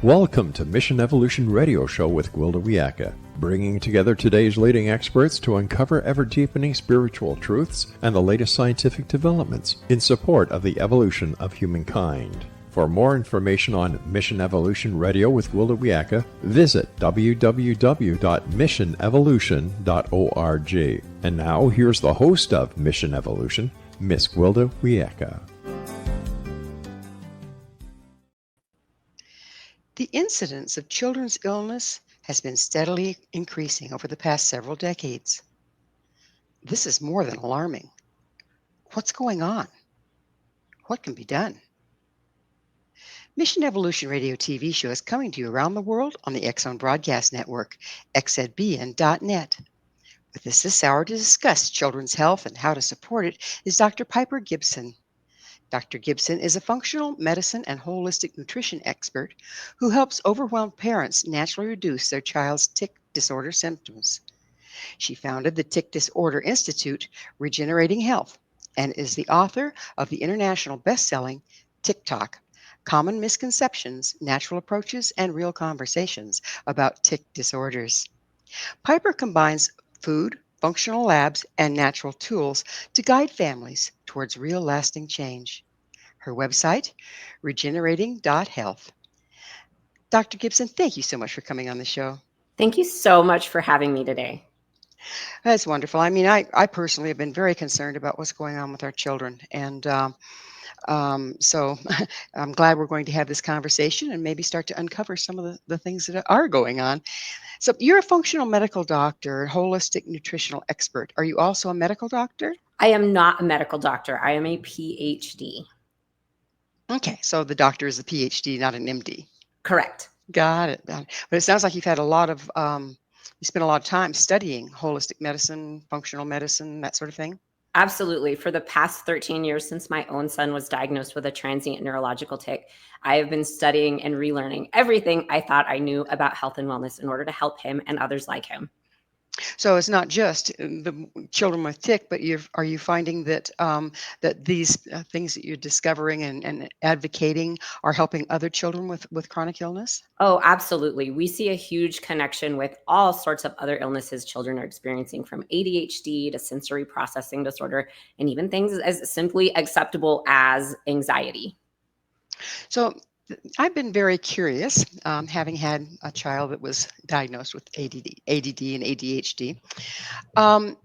Welcome to Mission Evolution Radio Show with Gwilda Wiyaka, bringing together today's leading experts to uncover ever-deepening spiritual truths and the latest scientific developments in support of the evolution of humankind. For more information on Mission Evolution Radio with Gwilda Wiyaka, visit www.missionevolution.org. And now, here's the host of Mission Evolution, Miss Gwilda Wiyaka. The incidence of children's illness has been steadily increasing over the past several decades. This is more than alarming. What's going on? What can be done? Mission Evolution Radio TV show is coming to you around the world on the X-Zone Broadcast Network, xzbn.net. With us this hour to discuss children's health and how to support it is Dr. Piper Gibson. Dr. Gibson is a functional medicine and holistic nutrition expert who helps overwhelmed parents naturally reduce their child's tic disorder symptoms. She founded the Tic Disorder Institute, Regenerating Health, and is the author of the international best-selling Tic Talk, Common Misconceptions, Natural Approaches, and Real Conversations about tic disorders. Piper combines food, functional labs, and natural tools to guide families towards real lasting change. Her website, regenerating.health. Dr. Gibson, thank you so much for coming on the show. Thank you so much for having me today. That's wonderful. I mean, I personally have been very concerned about what's going on with our children. And so I'm glad we're going to have this conversation and maybe start to uncover some of the things that are going on. So you're a functional medical doctor, holistic nutritional expert. Are you also a medical doctor? I am not a medical doctor. I am a PhD. Okay, so the doctor is a PhD, not an MD. Correct. Got it. But it sounds like you've had a lot of, you spent a lot of time studying holistic medicine, functional medicine, that sort of thing. Absolutely. For the past 13 years, since my own son was diagnosed with a transient neurological tic, I have been studying and relearning everything I thought I knew about health and wellness in order to help him and others like him. So it's not just the children with tic, but are you finding that that these things that you're discovering and advocating are helping other children with chronic illness? Oh, absolutely. We see a huge connection with all sorts of other illnesses children are experiencing, from ADHD to sensory processing disorder, and even things as simply acceptable as anxiety. So I've been very curious, having had a child that was diagnosed with ADD and ADHD.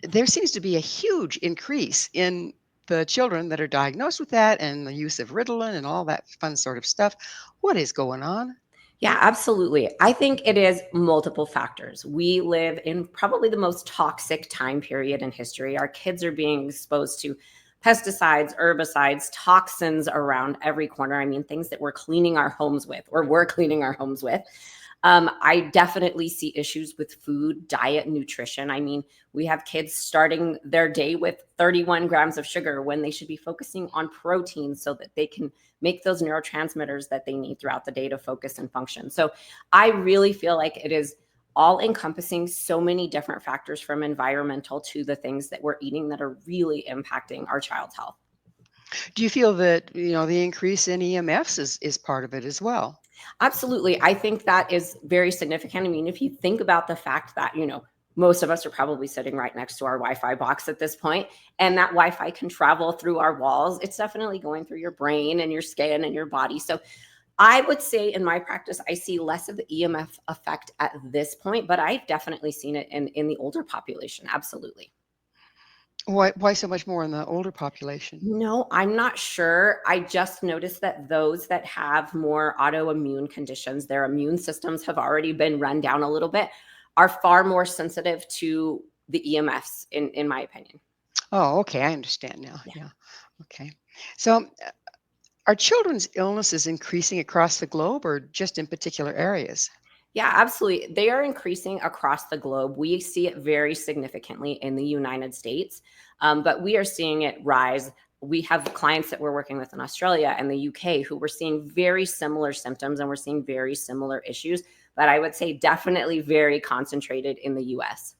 There seems to be a huge increase in the children that are diagnosed with that and the use of Ritalin and all that fun sort of stuff. What is going on? Yeah, absolutely. I think it is multiple factors. We live in probably the most toxic time period in history. Our kids are being exposed to pesticides, herbicides, toxins around every corner. I mean, things that we're cleaning our homes with, or we're cleaning our homes with. I definitely see issues with food, diet, nutrition. I mean, we have kids starting their day with 31 grams of sugar when they should be focusing on protein so that they can make those neurotransmitters that they need throughout the day to focus and function. So I really feel like it is all encompassing so many different factors, from environmental to the things that we're eating, that are really impacting our child's health. Do you feel that, the increase in EMFs is part of it as well? Absolutely. I think that is very significant. I mean, if you think about the fact that, most of us are probably sitting right next to our Wi-Fi box at this point, and that Wi-Fi can travel through our walls, it's definitely going through your brain and your skin and your body. So I would say in my practice, I see less of the EMF effect at this point, but I've definitely seen it in the older population. Absolutely. Why so much more in the older population? No, I'm not sure. I just noticed that those that have more autoimmune conditions, their immune systems have already been run down a little bit, are far more sensitive to the EMFs, in my opinion. Oh, okay. I understand now. Yeah. Okay. So are children's illnesses increasing across the globe or just in particular areas? Yeah, absolutely. They are increasing across the globe. We see it very significantly in the United States, but we are seeing it rise. We have clients that we're working with in Australia and the UK who we're seeing very similar symptoms, and we're seeing very similar issues, but I would say definitely very concentrated in the US.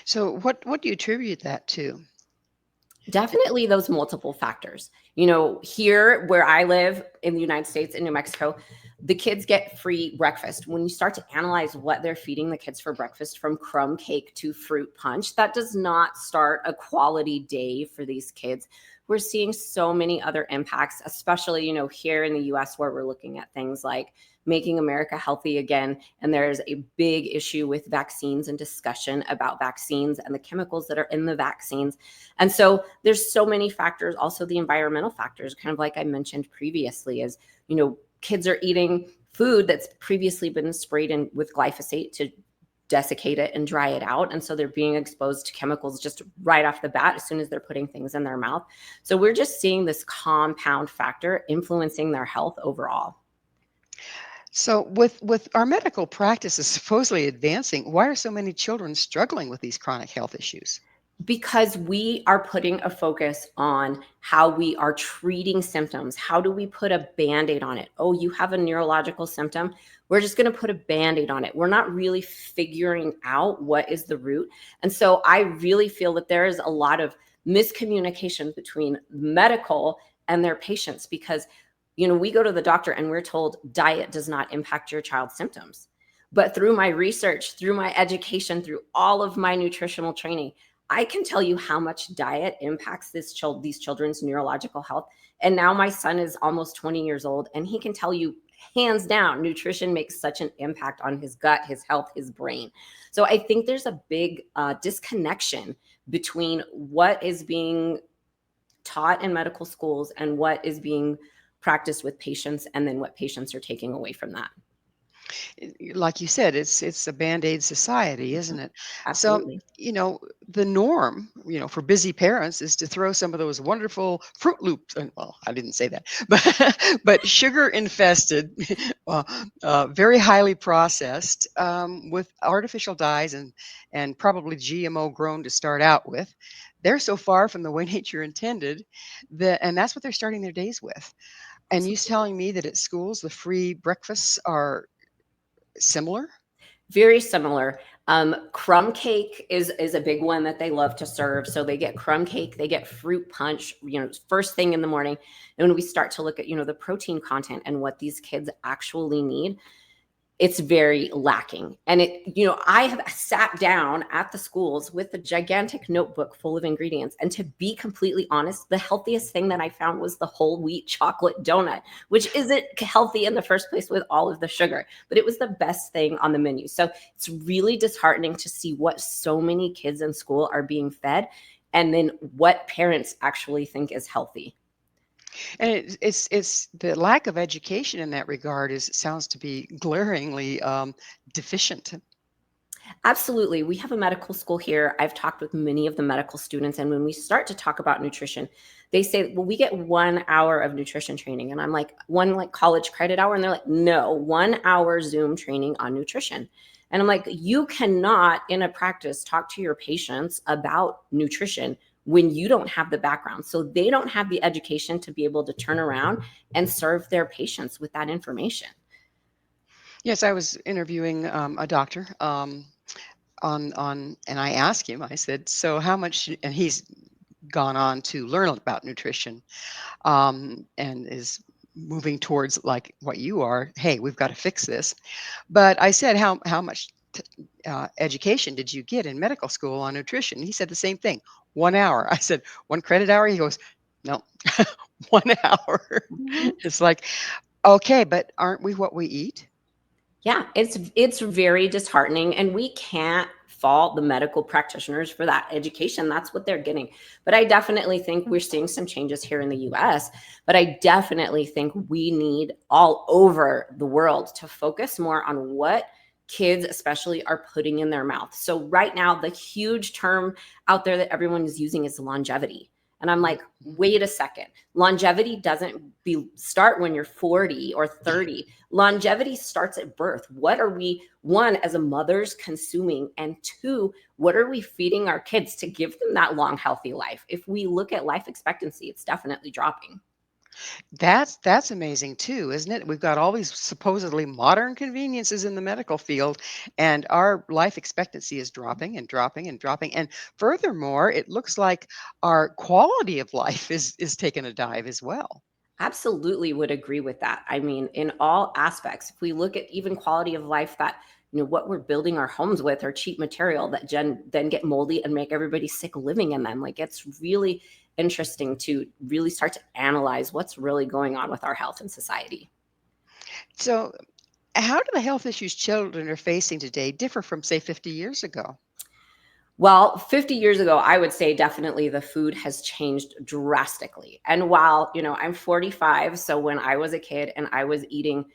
So what do you attribute that to? Definitely those multiple factors. Here where I live in the United States, in New Mexico, the kids get free breakfast. When you start to analyze what they're feeding the kids for breakfast, from crumb cake to fruit punch, that does not start a quality day for these kids. We're seeing so many other impacts, especially, here in the US, where we're looking at things like making America healthy again. And there's a big issue with vaccines and discussion about vaccines and the chemicals that are in the vaccines. And so there's so many factors, also the environmental factors, kind of like I mentioned previously, is, kids are eating food that's previously been sprayed in with glyphosate to desiccate it and dry it out. And so they're being exposed to chemicals just right off the bat as soon as they're putting things in their mouth. So we're just seeing this compound factor influencing their health overall. So with our medical practices supposedly advancing, why are so many children struggling with these chronic health issues? Because we are putting a focus on how we are treating symptoms. How do we put a Band-Aid on it? Oh, you have a neurological symptom. We're just going to put a Band-Aid on it. We're not really figuring out what is the root. And so I really feel that there is a lot of miscommunication between medical and their patients, because, we go to the doctor and we're told diet does not impact your child's symptoms. But through my research, through my education, through all of my nutritional training, I can tell you how much diet impacts these children's neurological health. And now my son is almost 20 years old, and he can tell you hands down, nutrition makes such an impact on his gut, his health, his brain. So I think there's a big disconnection between what is being taught in medical schools and what is being practiced with patients, and then what patients are taking away from that. Like you said, it's a Band-Aid society, isn't it? So, Absolutely. the norm, for busy parents is to throw some of those wonderful Fruit Loops, and well, I didn't say that, but sugar infested, very highly processed, with artificial dyes and probably GMO grown to start out with. They're so far from the way nature intended and that's what they're starting their days with. And you telling me that at schools the free breakfasts are similar? Very similar. Crumb cake is a big one that they love to serve. So they get crumb cake, they get fruit punch, first thing in the morning. And when we start to look at, the protein content and what these kids actually need, it's very lacking. And I have sat down at the schools with a gigantic notebook full of ingredients. And to be completely honest, the healthiest thing that I found was the whole wheat chocolate donut, which isn't healthy in the first place with all of the sugar, but it was the best thing on the menu. So it's really disheartening to see what so many kids in school are being fed, and then what parents actually think is healthy. And it's the lack of education in that regard sounds to be glaringly deficient. Absolutely. We have a medical school here. I've talked with many of the medical students, and when we start to talk about nutrition, they say, well, we get 1 hour of nutrition training. And I'm like, one like college credit hour? And they're like, no, 1 hour Zoom training on nutrition. And I'm like, you cannot in a practice talk to your patients about nutrition when you don't have the background. So they don't have the education to be able to turn around and serve their patients with that information. Yes, I was interviewing a doctor and I asked him, I said, so how much, and he's gone on to learn about nutrition and is moving towards like what you are. Hey, we've got to fix this. But I said, how much education did you get in medical school on nutrition? He said the same thing, 1 hour. I said, 1 credit hour? He goes, no, 1 hour. It's like, okay, but aren't we what we eat? Yeah, it's very disheartening, and we can't fault the medical practitioners for that education. That's what they're getting. But I definitely think we're seeing some changes here in the US, but I definitely think we need all over the world to focus more on what kids especially are putting in their mouth. So right now, the huge term out there that everyone is using is longevity. And I'm like, wait a second. Longevity doesn't start when you're 40 or 30. Longevity starts at birth. What are we, one, as a mother's consuming? And two, what are we feeding our kids to give them that long, healthy life? If we look at life expectancy, it's definitely dropping. That's amazing too, isn't it? We've got all these supposedly modern conveniences in the medical field, and our life expectancy is dropping and dropping and dropping. And furthermore, it looks like our quality of life is taking a dive as well. Absolutely would agree with that. I mean, in all aspects, if we look at even quality of life, that, what we're building our homes with are cheap material that then get moldy and make everybody sick living in them. Like, it's really interesting to really start to analyze what's really going on with our health in society. So, how do the health issues children are facing today differ from, say, 50 years ago? Well, 50 years ago, I would say definitely the food has changed drastically. And while, I'm 45, so when I was a kid and I was eating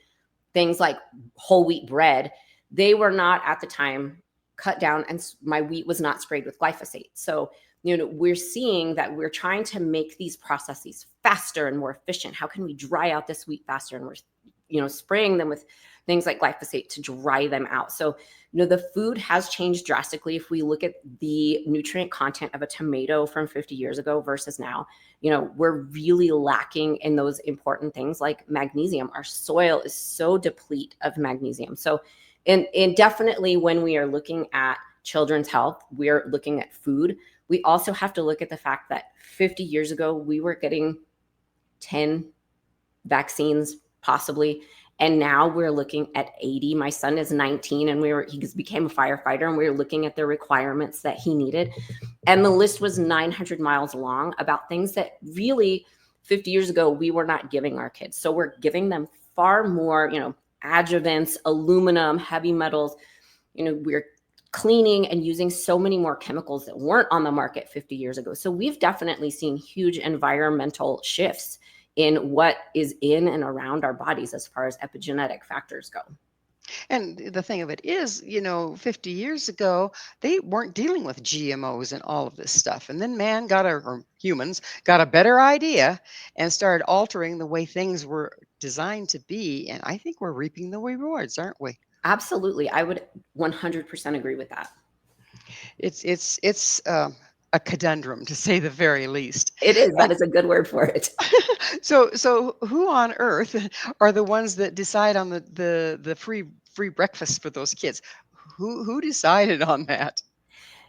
things like whole wheat bread, they were not at the time cut down, and my wheat was not sprayed with glyphosate. So, we're seeing that we're trying to make these processes faster and more efficient. How can we dry out this wheat faster? And we're, spraying them with things like glyphosate to dry them out. So, the food has changed drastically. If we look at the nutrient content of a tomato from 50 years ago versus now, we're really lacking in those important things like magnesium. Our soil is so deplete of magnesium. So, and definitely when we are looking at children's health, we're looking at food. We also have to look at the fact that 50 years ago, we were getting 10 vaccines possibly. And now we're looking at 80. My son is 19 and he became a firefighter, and we were looking at the requirements that he needed. And the list was 900 miles long about things that really 50 years ago, we were not giving our kids. So we're giving them far more, adjuvants, aluminum, heavy metals. We're cleaning and using so many more chemicals that weren't on the market 50 years ago. So we've definitely seen huge environmental shifts in what is in and around our bodies as far as epigenetic factors go. And the thing of it is, 50 years ago, they weren't dealing with GMOs and all of this stuff. And then or humans got a better idea and started altering the way things were designed to be. And I think we're reaping the rewards, aren't we? Absolutely. I would 100% agree with that. It's a conundrum, to say the very least. It is. That is a good word for it. So who on earth are the ones that decide on the free breakfast for those kids? Who decided on that?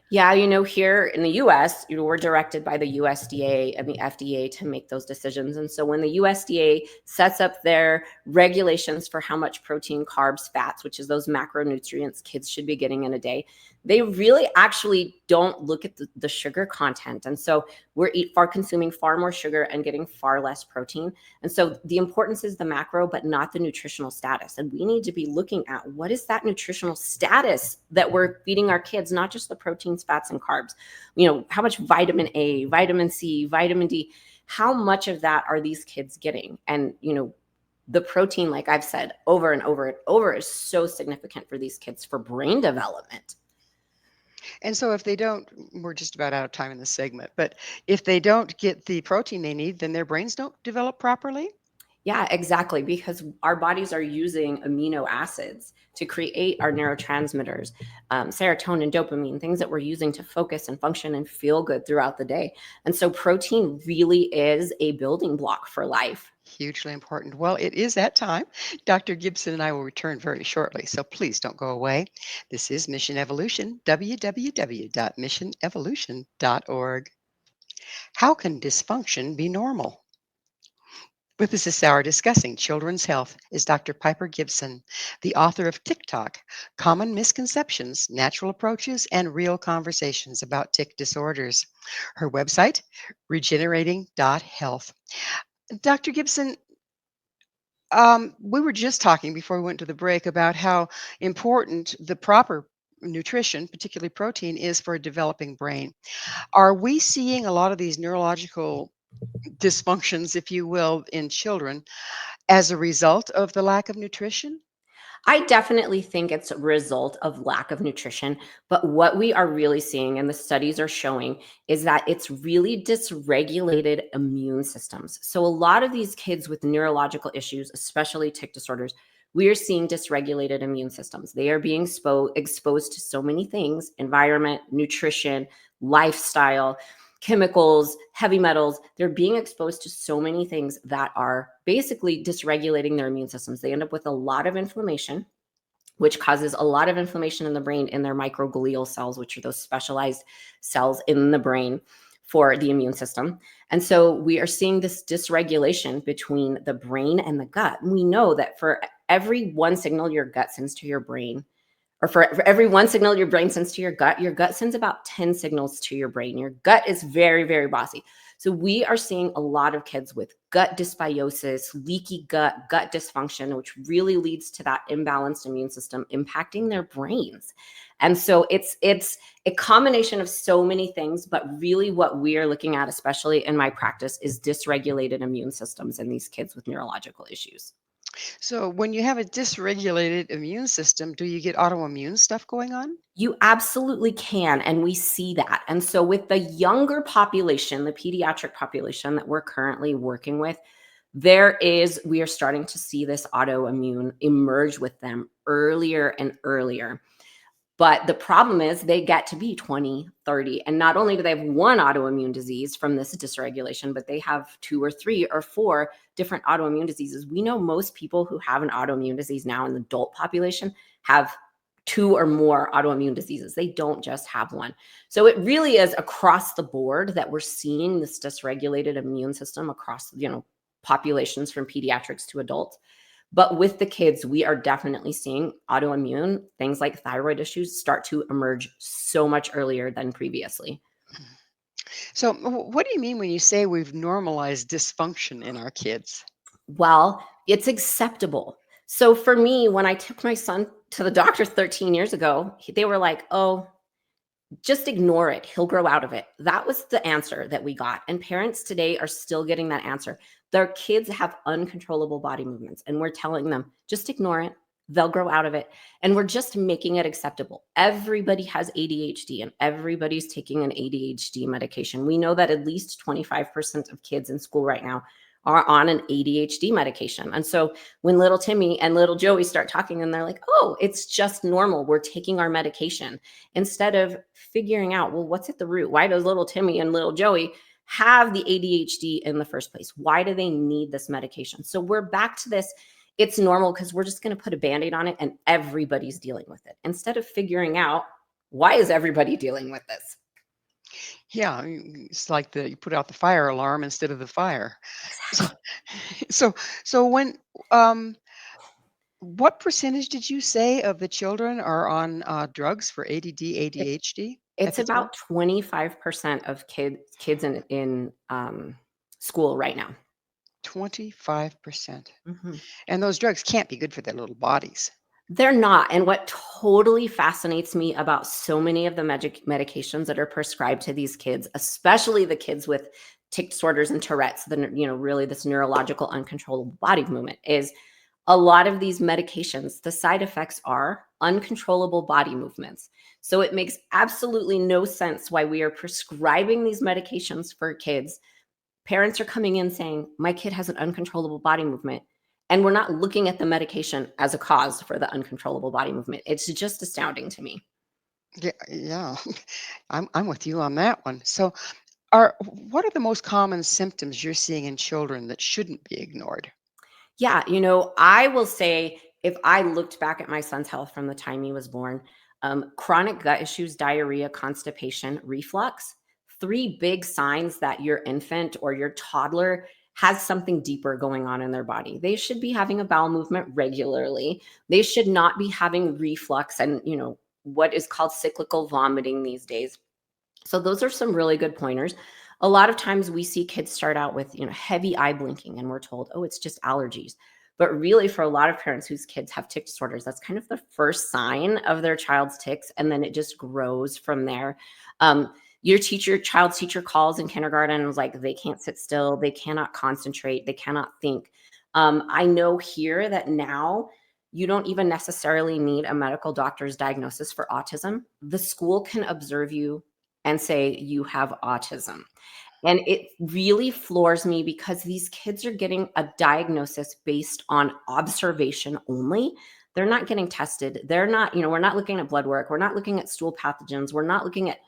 Yeah, here in the US, we're directed by the USDA and the FDA to make those decisions. And so when the USDA sets up their regulations for how much protein, carbs, fats, which is those macronutrients kids should be getting in a day, they really actually don't look at the sugar content. And so we're consuming far more sugar and getting far less protein. And so the importance is the macro, but not the nutritional status. And we need to be looking at what is that nutritional status that we're feeding our kids, not just the proteins, fats, and carbs. How much vitamin A, vitamin C, vitamin D, how much of that are these kids getting? And, the protein, like I've said over and over and over, is so significant for these kids for brain development. And so if they don't, we're just about out of time in this segment, but if they don't get the protein they need, then their brains don't develop properly? Yeah, exactly. Because our bodies are using amino acids to create our neurotransmitters, serotonin, dopamine, things that we're using to focus and function and feel good throughout the day. And so protein really is a building block for life. Hugely important. Well, it is that time. Dr. Gibson and I will return very shortly, so please don't go away. This is Mission Evolution, www.missionevolution.org. How can dysfunction be normal? With us this hour discussing children's health is Dr. Piper Gibson, the author of Tic Talk, Common Misconceptions, Natural Approaches, and Real Conversations about Tic Disorders. Her website, regenerating.health. Dr. Gibson, we were just talking before we went to the break about how important the proper nutrition, particularly protein, is for a developing brain. Are we seeing a lot of these neurological dysfunctions, if you will, in children as a result of the lack of nutrition? I definitely think it's a result of lack of nutrition. But what we are really seeing, and the studies are showing, is that it's really dysregulated immune systems. So a lot of these kids with neurological issues, especially tic disorders, we are seeing dysregulated immune systems. They are being exposed to so many things: environment, nutrition, lifestyle, chemicals, heavy metals. They're being exposed to so many things that are basically dysregulating their immune systems. They end up with a lot of inflammation, which causes a lot of inflammation in the brain in their microglial cells, which are those specialized cells in the brain. for the immune system. And so we are seeing this dysregulation between the brain and the gut. And we know that for every one signal your gut sends to your brain, or for every one signal your brain sends to your gut sends about 10 signals to your brain. Your gut is very, very bossy. So we are seeing a lot of kids with gut dysbiosis, leaky gut, gut dysfunction, which really leads to that imbalanced immune system impacting their brains. And so it's a combination of so many things, but really what we are looking at, especially in my practice, is dysregulated immune systems in these kids with neurological issues. So when you have a dysregulated immune system, do you get autoimmune stuff going on? You absolutely can. And we see that. And so with the younger population, the pediatric population that we're currently working with, we are starting to see this autoimmune emerge with them earlier and earlier. But the problem is they get to be 20, 30. And not only do they have one autoimmune disease from this dysregulation, but they have 2 or 3 or 4 different autoimmune diseases. We know most people who have an autoimmune disease now in the adult population have 2 or more autoimmune diseases. They don't just have one. So it really is across the board that we're seeing this dysregulated immune system across, populations from pediatrics to adults. But with the kids, we are definitely seeing autoimmune things like thyroid issues start to emerge so much earlier than previously. So what do you mean when you say we've normalized dysfunction in our kids? Well, it's acceptable. So for me, when I took my son to the doctor 13 years ago, they were like, oh, just ignore it. He'll grow out of it. That was the answer that we got. And parents today are still getting that answer. Their kids have uncontrollable body movements, and we're telling them, just ignore it. They'll grow out of it. And we're just making it acceptable. Everybody has ADHD, and everybody's taking an ADHD medication. We know that at least 25% of kids in school right now are on an ADHD medication. And so when little Timmy and little Joey start talking, and they're like, oh, it's just normal. We're taking our medication. Instead of figuring out, well, what's at the root? Why does little Timmy and little Joey have the ADHD in the first place? Why do they need this medication? So we're back to this. It's normal because we're just going to put a Band-Aid on it and everybody's dealing with it. Instead of figuring out, why is everybody dealing with this? Yeah, it's like you put out the fire alarm instead of the fire. So when what percentage did you say of the children are on drugs for ADD, ADHD? It's about 25% of kids in school right now. 25%. Mm-hmm. And those drugs can't be good for their little bodies. They're not. And what totally fascinates me about so many of the medications that are prescribed to these kids, especially the kids with tic disorders and Tourette's, really this neurological uncontrollable body movement, is a lot of these medications, the side effects are uncontrollable body movements. So it makes absolutely no sense why we are prescribing these medications for kids. Parents are coming in saying, my kid has an uncontrollable body movement. And we're not looking at the medication as a cause for the uncontrollable body movement. It's just astounding to me. Yeah. I'm with you on that one. So what are the most common symptoms you're seeing in children that shouldn't be ignored? Yeah, I will say, if I looked back at my son's health from the time he was born, chronic gut issues, diarrhea, constipation, reflux, 3 big signs that your infant or your toddler has something deeper going on in their body. They should be having a bowel movement regularly. They should not be having reflux and, what is called cyclical vomiting these days. So those are some really good pointers. A lot of times we see kids start out with, heavy eye blinking, and we're told, oh, it's just allergies. But really, for a lot of parents whose kids have tic disorders, that's kind of the first sign of their child's tics, and then it just grows from there. Your child's teacher calls in kindergarten and was like, they can't sit still, they cannot concentrate, they cannot think. I know here that now you don't even necessarily need a medical doctor's diagnosis for autism. The school can observe you and say you have autism. And it really floors me because these kids are getting a diagnosis based on observation only. They're not getting tested. They're not, we're not looking at blood work. We're not looking at stool pathogens. We're not looking at,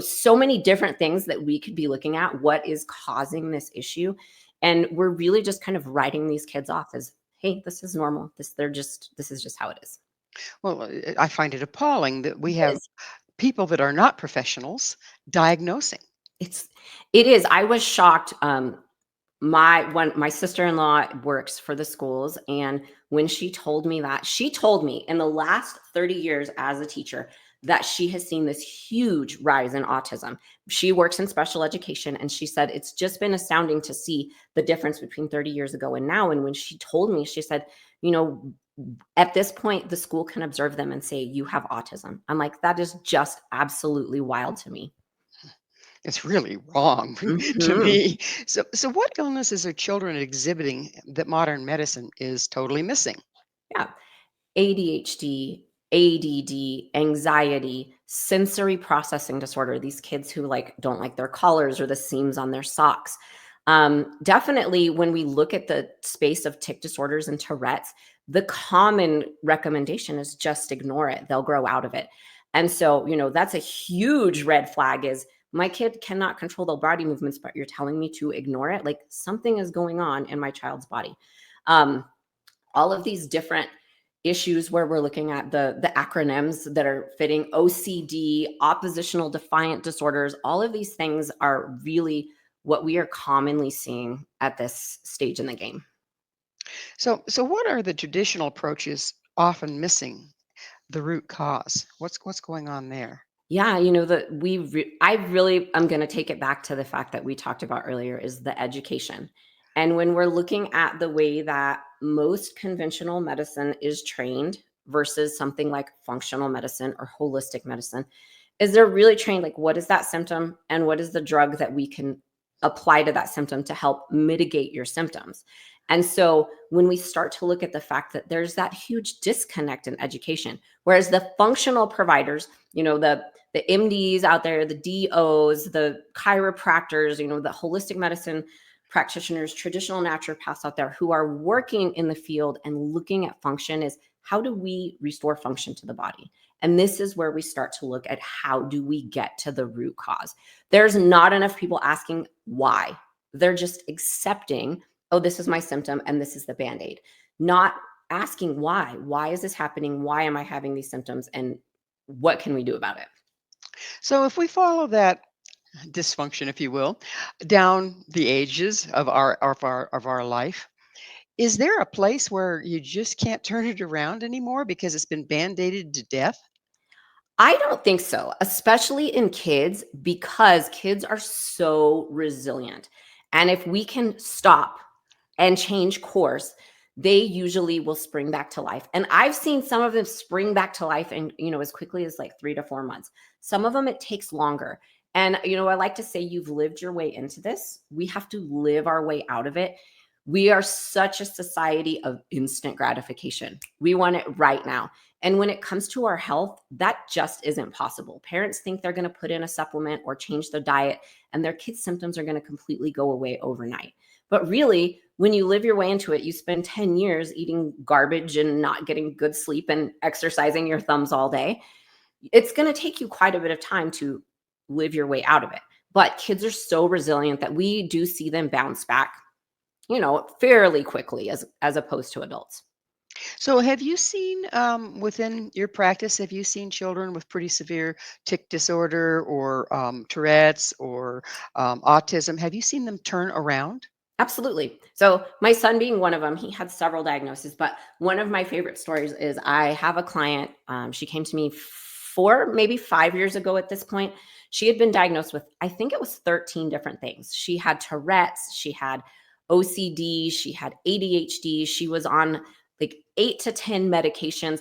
so many different things that we could be looking at. What is causing this issue? And we're really just kind of writing these kids off as, hey, this is normal. This is just how it is. Well, I find it appalling that we have people that are not professionals diagnosing. It is. I was shocked. My sister-in-law works for the schools, and when she told me that, she told me in the last 30 years as a teacher that she has seen this huge rise in autism. She works in special education, and she said it's just been astounding to see the difference between 30 years ago and now. And when she told me, she said, you know, at this point, the school can observe them and say, you have autism. I'm like, that is just absolutely wild to me. It's really wrong to Mhm. me. So what illnesses are children exhibiting that modern medicine is totally missing? Yeah. ADHD, ADD, anxiety, sensory processing disorder, these kids who like don't like their collars or the seams on their socks. Definitely when we look at the space of tic disorders and Tourette's, the common recommendation is just ignore it. They'll grow out of it. And so, that's a huge red flag is my kid cannot control their body movements, but you're telling me to ignore it. Like something is going on in my child's body. Um, all of these different issues where we're looking at the acronyms that are fitting OCD, oppositional defiant disorders, all of these things are really what we are commonly seeing at this stage in the game. So what are the traditional approaches often missing the root cause? What's going on there? Yeah, I really am going to take it back to the fact that we talked about earlier is the education. And when we're looking at the way that most conventional medicine is trained versus something like functional medicine or holistic medicine, is they're really trained like what is that symptom and what is the drug that we can apply to that symptom to help mitigate your symptoms. And so when we start to look at the fact that there's that huge disconnect in education, whereas the functional providers, the MDs out there, the DOs, the chiropractors, the holistic medicine practitioners, traditional naturopaths out there who are working in the field and looking at function is how do we restore function to the body? And this is where we start to look at how do we get to the root cause. There's not enough people asking why. They're just accepting, oh, this is my symptom and this is the Band-Aid. Not asking why. Why is this happening? Why am I having these symptoms? And what can we do about it? So if we follow that dysfunction, if you will, down the ages of our life, is there a place where you just can't turn it around anymore because it's been band-aided to death? I don't think so, especially in kids, because kids are so resilient. And if we can stop and change course, they usually will spring back to life. And I've seen some of them spring back to life in, as quickly as like 3 to 4 months. Some of them it takes longer. And, I like to say you've lived your way into this. We have to live our way out of it. We are such a society of instant gratification. We want it right now. And when it comes to our health, that just isn't possible. Parents think they're going to put in a supplement or change their diet, and their kids' symptoms are going to completely go away overnight. But really, when you live your way into it, you spend 10 years eating garbage and not getting good sleep and exercising your thumbs all day. It's going to take you quite a bit of time to live your way out of it. But kids are so resilient that we do see them bounce back, fairly quickly as opposed to adults. So have you seen within your practice, have you seen children with pretty severe tic disorder or Tourette's or autism? Have you seen them turn around? Absolutely. So my son being one of them, he had several diagnoses, but one of my favorite stories is I have a client. She came to me 4, maybe 5 years ago at this point. She had been diagnosed with, I think it was 13 different things. She had Tourette's, she had OCD, she had ADHD. She was on like 8 to 10 medications.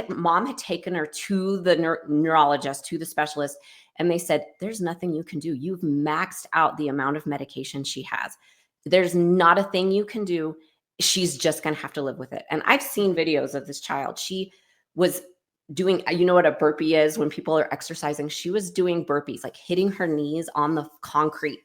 Mom had taken her to the neurologist, to the specialist, and they said, there's nothing you can do. You've maxed out the amount of medication she has. There's not a thing you can do. She's just going to have to live with it. And I've seen videos of this child. She was doing, you know what a burpee is when people are exercising? She was doing burpees, like hitting her knees on the concrete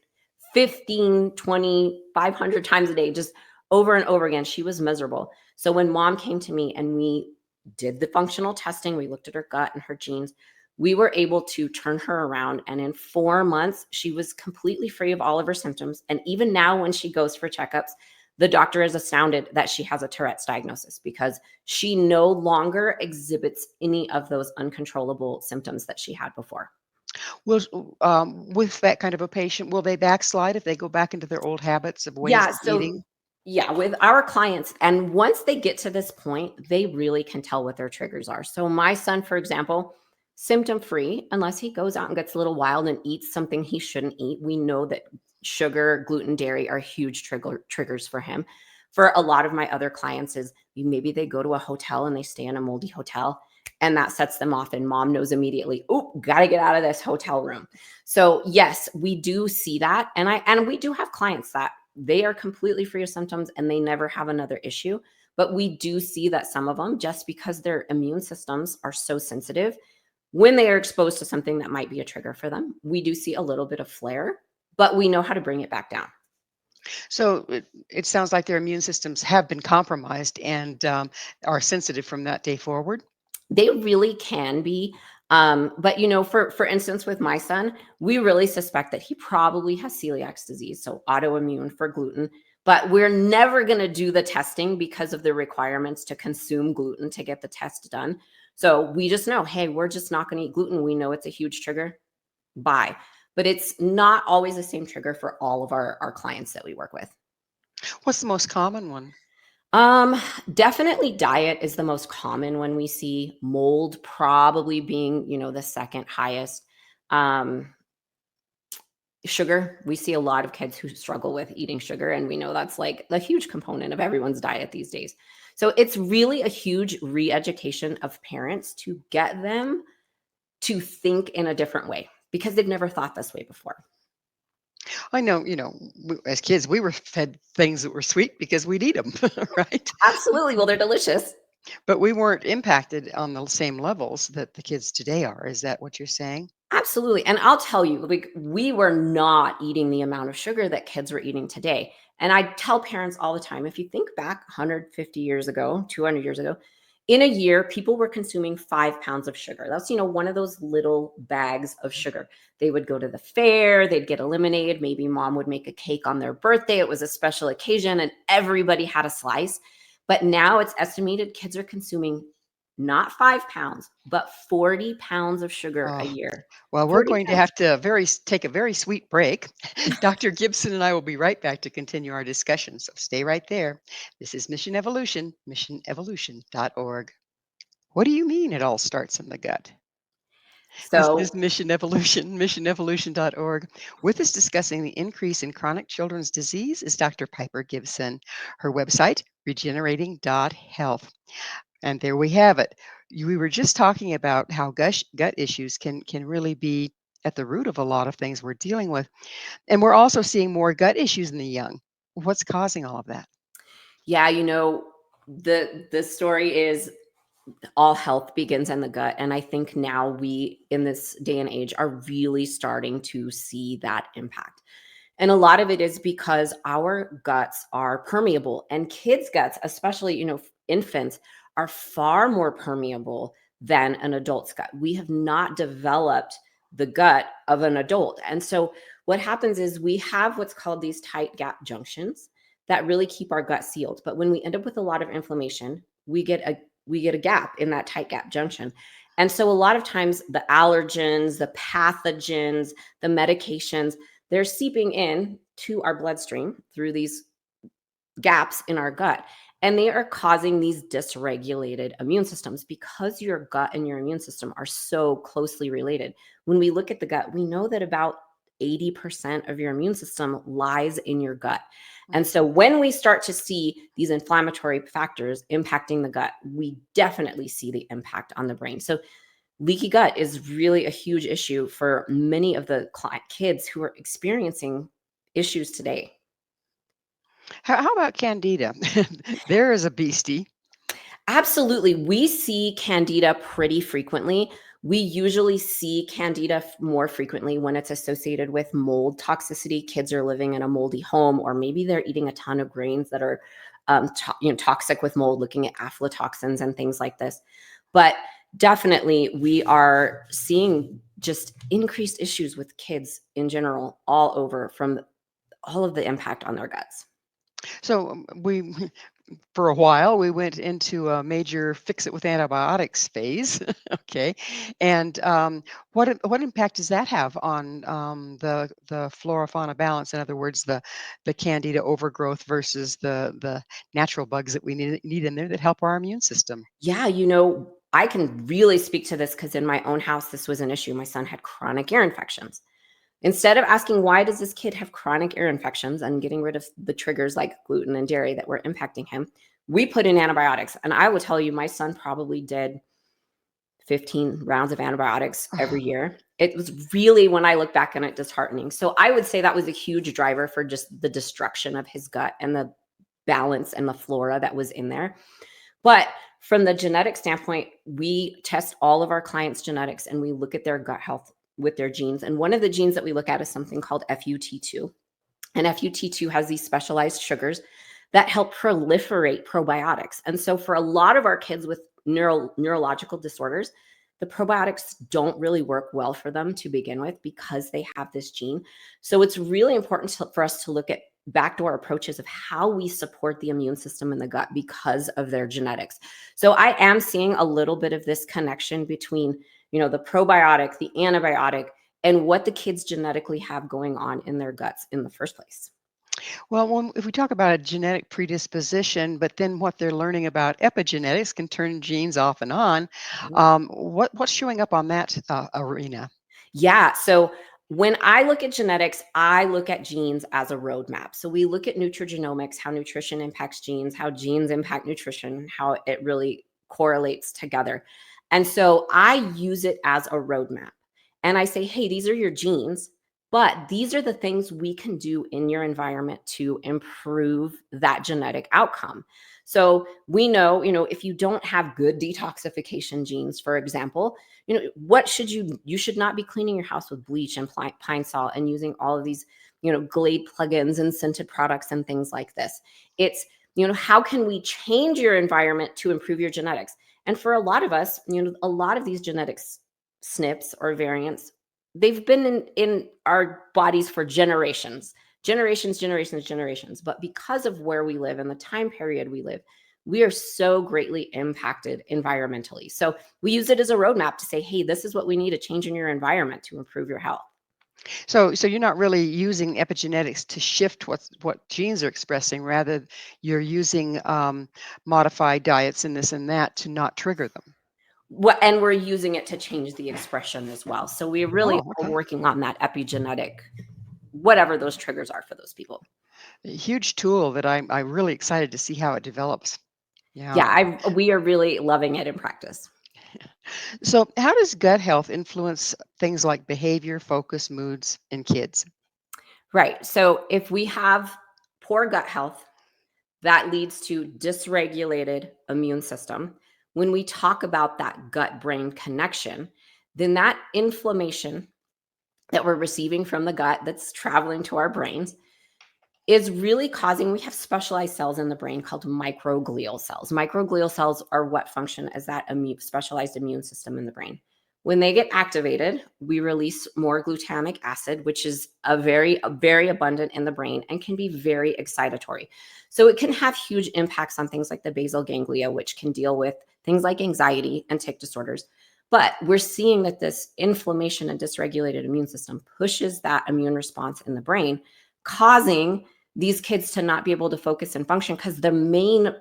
15, 20, 500 times a day, just over and over again. She was miserable. So when mom came to me and we did the functional testing, we looked at her gut and her genes, we were able to turn her around. And in 4 months, she was completely free of all of her symptoms. And even now, when she goes for checkups, the doctor is astounded that she has a Tourette's diagnosis because she no longer exhibits any of those uncontrollable symptoms that she had before. Will with that kind of a patient, will they backslide if they go back into their old habits of ways Yeah, of so eating? yeah, with our clients, and once they get to this point, they really can tell what their triggers are. So my son, for example, symptom free, unless he goes out and gets a little wild and eats something he shouldn't eat. We know that sugar, gluten, dairy are huge triggers for him. For a lot of my other clients, is maybe they go to a hotel and they stay in a moldy hotel, and that sets them off, and mom knows immediately, oh, got to get out of this hotel room. So yes, we do see that, and we do have clients that they are completely free of symptoms and they never have another issue. But we do see that some of them, just because their immune systems are so sensitive, when they are exposed to something that might be a trigger for them, we do see a little bit of flare, but we know how to bring it back down. So it sounds like their immune systems have been compromised and are sensitive from that day forward. They really can be. But for instance, with my son, we really suspect that he probably has celiac disease, so autoimmune for gluten. But we're never going to do the testing because of the requirements to consume gluten to get the test done. So we just know, hey, we're just not going to eat gluten. We know it's a huge trigger. Bye. But it's not always the same trigger for all of our clients that we work with. What's the most common one? Um, Definitely diet is the most common when we see mold probably being, the second highest. Um, Sugar, we see a lot of kids who struggle with eating sugar, and we know that's like a huge component of everyone's diet these days. So it's really a huge re-education of parents to get them to think in a different way because they've never thought this way before. I know, as kids, we were fed things that were sweet because we'd eat them, right? Absolutely. Well, they're delicious. But we weren't impacted on the same levels that the kids today are. Is that what you're saying? Absolutely. And I'll tell you, like, we were not eating the amount of sugar that kids were eating today. And I tell parents all the time, if you think back 150 years ago, 200 years ago, in a year, people were consuming 5 pounds of sugar. That's, one of those little bags of sugar. They would go to the fair, they'd get a lemonade. Maybe mom would make a cake on their birthday. It was a special occasion and everybody had a slice. But now it's estimated kids are consuming not 5 pounds, but 40 pounds of sugar a Oh, year. well, we're 40 going to pounds. have to take a very sweet break. Dr. Gibson and I will be right back to continue our discussion. So stay right there. This is Mission Evolution, missionevolution.org. What do you mean it all starts in the gut? This So is Mission Evolution, missionevolution.org. With us discussing the increase in chronic children's disease is Dr. Piper Gibson. Her website, regenerating.health. And there we have it. We were just talking about how gut issues can really be at the root of a lot of things we're dealing with. And we're also seeing more gut issues in the young. What's causing all of that? yeah, the story is all health begins in the gut. And I think now we, in this day and age, are really starting to see that impact. And a lot of it is because our guts are permeable, and kids' guts, especially, infants, are far more permeable than an adult's gut. We have not developed the gut of an adult. And so what happens is we have what's called these tight gap junctions that really keep our gut sealed. But when we end up with a lot of inflammation, we get a gap in that tight gap junction. And so a lot of times the allergens, the pathogens, the medications, they're seeping in to our bloodstream through these gaps in our gut. And they are causing these dysregulated immune systems because your gut and your immune system are so closely related. When we look at the gut, we know that about 80% of your immune system lies in your gut. And so when we start to see these inflammatory factors impacting the gut, we definitely see the impact on the brain. So leaky gut is really a huge issue for many of the kids who are experiencing issues today. How about candida? There is a beastie. Absolutely. We see candida pretty frequently. We usually see candida more frequently when it's associated with mold toxicity. Kids are living in a moldy home, or maybe they're eating a ton of grains that are toxic with mold, looking at aflatoxins and things like this. But definitely, we are seeing just increased issues with kids in general all over from all of the impact on their guts. So for a while, we went into a major fix it with antibiotics phase. Okay, and what impact does that have on the flora fauna balance? In other words, the candida overgrowth versus the natural bugs that we need in there that help our immune system. Yeah, I can really speak to this because in my own house, this was an issue. My son had chronic ear infections. Instead of asking, why does this kid have chronic ear infections and getting rid of the triggers like gluten and dairy that were impacting him, we put in antibiotics. And I will tell you, my son probably did 15 rounds of antibiotics every year. It was really, when I look back on it, disheartening. So I would say that was a huge driver for just the destruction of his gut and the balance and the flora that was in there. But from the genetic standpoint, we test all of our clients' genetics and we look at their gut health with their genes. And one of the genes that we look at is something called FUT2. And FUT2 has these specialized sugars that help proliferate probiotics. And so for a lot of our kids with neurological disorders, the probiotics don't really work well for them to begin with because they have this gene. So it's really important for us to look at backdoor approaches of how we support the immune system in the gut because of their genetics. So I am seeing a little bit of this connection between, the probiotic, the antibiotic, and what the kids genetically have going on in their guts in the first place. Well, if we talk about a genetic predisposition, but then what they're learning about epigenetics can turn genes off and on. What's showing up on that arena? Yeah. So when I look at genetics, I look at genes as a roadmap. So we look at nutrigenomics, how nutrition impacts genes, how genes impact nutrition, how it really correlates together. And so I use it as a roadmap. And I say, hey, these are your genes, but these are the things we can do in your environment to improve that genetic outcome. So we know, if you don't have good detoxification genes, for example, what should you should not be cleaning your house with bleach and pine salt and using all of these, Glade plugins and scented products and things like this. It's, how can we change your environment to improve your genetics? And for a lot of us, a lot of these genetics SNPs or variants, they've been in our bodies for generations. But because of where we live and the time period we live, we are so greatly impacted environmentally. So we use it as a roadmap to say, hey, this is what we need to change in your environment to improve your health. So you're not really using epigenetics to shift what genes are expressing. Rather, you're using modified diets and this and that to not trigger them. And we're using it to change the expression as well. So we really are working on that epigenetic, whatever those triggers are for those people. A huge tool that I'm really excited to see how it develops. Yeah, we are really loving it in practice. So how does gut health influence things like behavior, focus, moods in kids? Right. So if we have poor gut health, that leads to dysregulated immune system. When we talk about that gut-brain connection, then that inflammation that we're receiving from the gut that's traveling to our brains is really causing, we have specialized cells in the brain called microglial cells. Microglial cells are what function as that specialized immune system in the brain. When they get activated, we release more glutamic acid, which is very abundant in the brain and can be very excitatory. So it can have huge impacts on things like the basal ganglia, which can deal with things like anxiety and tic disorders. But we're seeing that this inflammation and dysregulated immune system pushes that immune response in the brain, causing these kids to not be able to focus and function because the main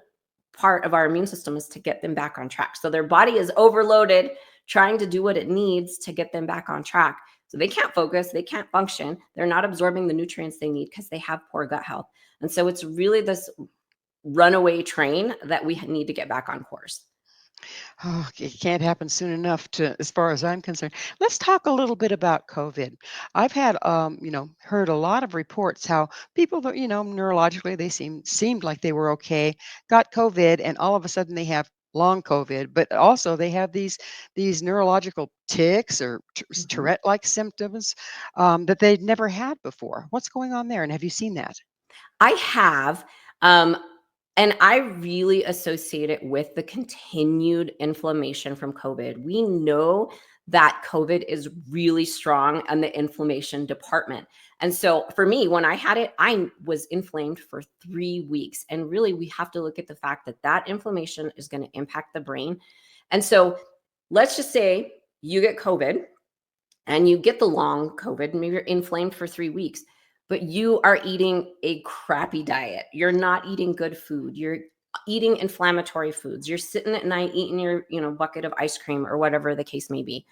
part of our immune system is to get them back on track. So their body is overloaded trying to do what it needs to get them back on track. So they can't focus, they can't function. They're not absorbing the nutrients they need because they have poor gut health. And so it's really this runaway train that we need to get back on course. Oh, it can't happen soon enough as far as I'm concerned. Let's talk a little bit about COVID. I've had, heard a lot of reports how people that, neurologically, they seemed like they were okay, got COVID, and all of a sudden they have long COVID, but also they have these neurological tics or Tourette-like symptoms that they'd never had before. What's going on there? And have you seen that? I have. And I really associate it with the continued inflammation from COVID. We know that COVID is really strong on the inflammation department. And so for me, when I had it, I was inflamed for 3 weeks. And really, we have to look at the fact that that inflammation is going to impact the brain. And so let's just say you get COVID and you get the long COVID, maybe you're inflamed for 3 weeks, but you are eating a crappy diet. You're not eating good food. You're eating inflammatory foods. You're sitting at night eating your, bucket of ice cream or whatever the case may be.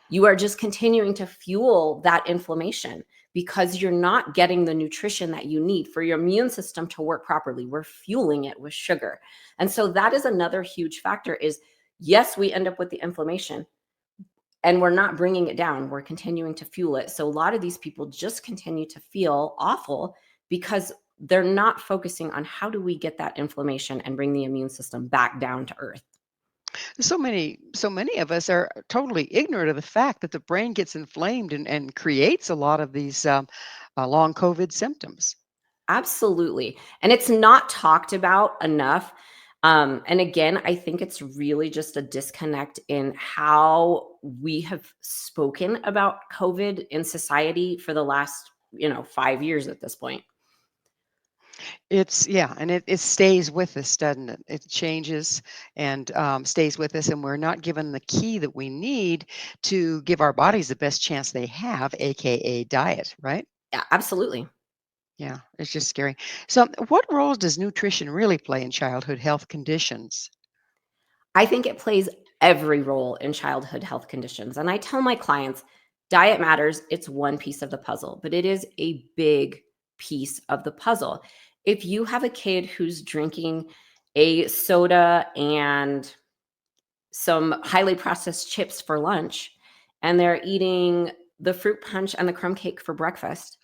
You are just continuing to fuel that inflammation because you're not getting the nutrition that you need for your immune system to work properly. We're fueling it with sugar. And so that is another huge factor is, yes, we end up with the inflammation and we're not bringing it down. We're continuing to fuel it. So a lot of these people just continue to feel awful because they're not focusing on how do we get that inflammation and bring the immune system back down to earth. So many of us are totally ignorant of the fact that the brain gets inflamed and creates a lot of these long COVID symptoms. Absolutely. And it's not talked about enough. And again, I think it's really just a disconnect in how we have spoken about COVID in society for the last, 5 years at this point. And it stays with us, doesn't it? It changes and stays with us, and we're not given the key that we need to give our bodies the best chance they have, aka diet, right? Yeah, absolutely. Yeah, it's just scary. So, what roles does nutrition really play in childhood health conditions? I think it plays every role in childhood health conditions. And I tell my clients, diet matters. It's one piece of the puzzle, but it is a big piece of the puzzle. If you have a kid who's drinking a soda and some highly processed chips for lunch, and they're eating the fruit punch and the crumb cake for breakfast,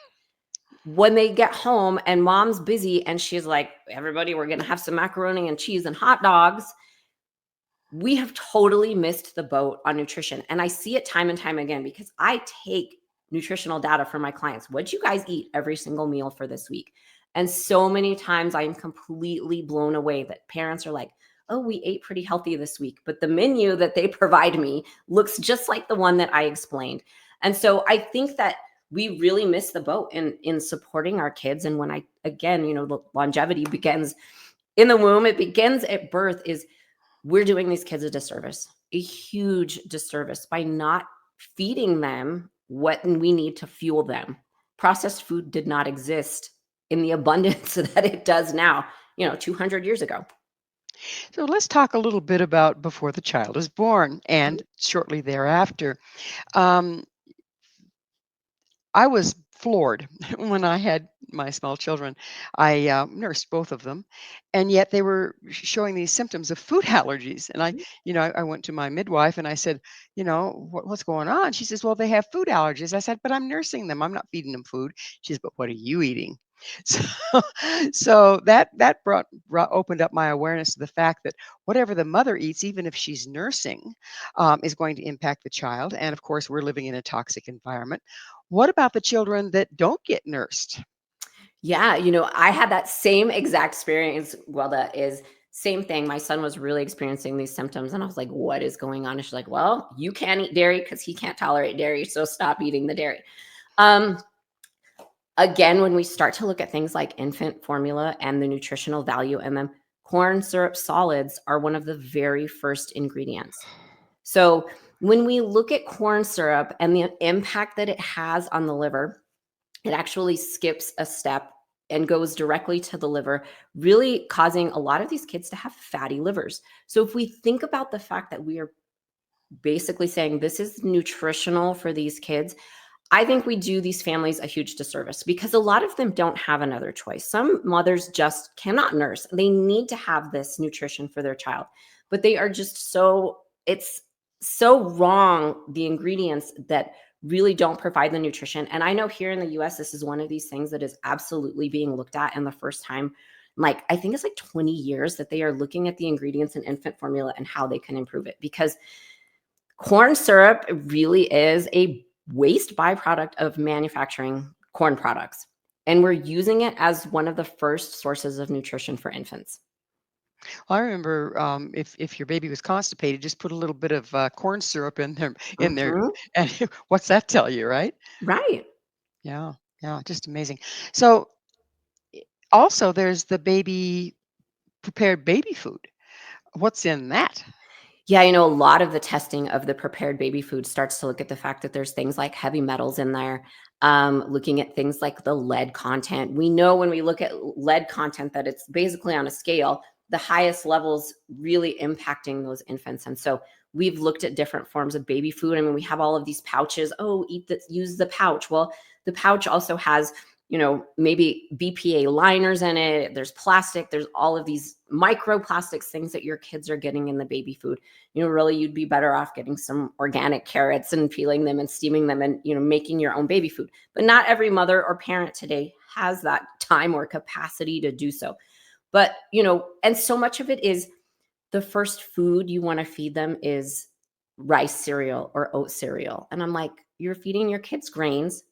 when they get home and mom's busy and she's like, everybody, we're going to have some macaroni and cheese and hot dogs, we have totally missed the boat on nutrition. And I see it time and time again because I take nutritional data from my clients. What'd you guys eat every single meal for this week? And so many times I'm completely blown away that parents are like, oh, we ate pretty healthy this week, but the menu that they provide me looks just like the one that I explained. And so I think that we really miss the boat in supporting our kids. And when again, the longevity begins in the womb, it begins at birth, is we're doing these kids a disservice, a huge disservice by not feeding them what we need to fuel them. Processed food did not exist in the abundance that it does now, 200 years ago. So let's talk a little bit about before the child is born and shortly thereafter. Um, I was floored when I had my small children. I nursed both of them, and yet they were showing these symptoms of food allergies. And I went to my midwife and I said, what's going on? She says, well, they have food allergies. I said, but I'm nursing them. I'm not feeding them food. She says, but what are you eating? So, so that brought opened up my awareness to the fact that whatever the mother eats, even if she's nursing, is going to impact the child. And of course, we're living in a toxic environment. What about the children that don't get nursed? Yeah, I had that same exact experience. Gwilda, is same thing. My son was really experiencing these symptoms, and I was like, "What is going on?" And she's like, "Well, you can't eat dairy because he can't tolerate dairy, so stop eating the dairy." Again, when we start to look at things like infant formula and the nutritional value in them, corn syrup solids are one of the very first ingredients. So when we look at corn syrup and the impact that it has on the liver, it actually skips a step and goes directly to the liver, really causing a lot of these kids to have fatty livers. So if we think about the fact that we are basically saying this is nutritional for these kids, I think we do these families a huge disservice because a lot of them don't have another choice. Some mothers just cannot nurse. They need to have this nutrition for their child, but they are just it's so wrong, the ingredients that really don't provide the nutrition. And I know here in the US, this is one of these things that is absolutely being looked at. And the first time, I think it's like 20 years that they are looking at the ingredients in infant formula and how they can improve it, because corn syrup really is a waste byproduct of manufacturing corn products. And we're using it as one of the first sources of nutrition for infants. I remember if your baby was constipated, just put a little bit of corn syrup in there, Mhm. and what's that tell you, right? Right. Yeah. Yeah, just amazing. So also there's the baby prepared baby food. What's in that? Yeah, a lot of the testing of the prepared baby food starts to look at the fact that there's things like heavy metals in there, looking at things like the lead content. We know when we look at lead content that it's basically on a scale, the highest levels really impacting those infants. And so we've looked at different forms of baby food. I mean, we have all of these pouches. Oh, use the pouch. Well, the pouch also has maybe BPA liners in it. There's plastic. There's all of these microplastics, things that your kids are getting in the baby food. Really you'd be better off getting some organic carrots and peeling them and steaming them and, making your own baby food. But not every mother or parent today has that time or capacity to do so. But, and so much of it is the first food you want to feed them is rice cereal or oat cereal. And I'm like, you're feeding your kids grains,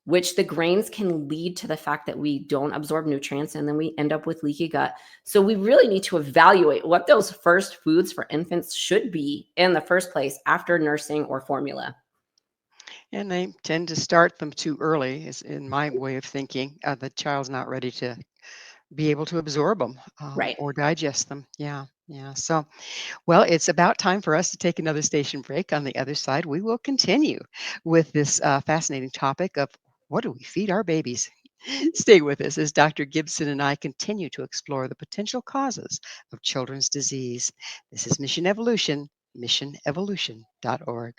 which the grains can lead to the fact that we don't absorb nutrients and then we end up with leaky gut. So we really need to evaluate what those first foods for infants should be in the first place after nursing or formula. And they tend to start them too early, is in my way of thinking. The child's not ready to be able to absorb them Right. or digest them. Yeah, yeah. So, well, it's about time for us to take another station break. On the other side, we will continue with this fascinating topic of what do we feed our babies? Stay with us as Dr. Gibson and I continue to explore the potential causes of children's disease. This is Mission Evolution, missionevolution.org.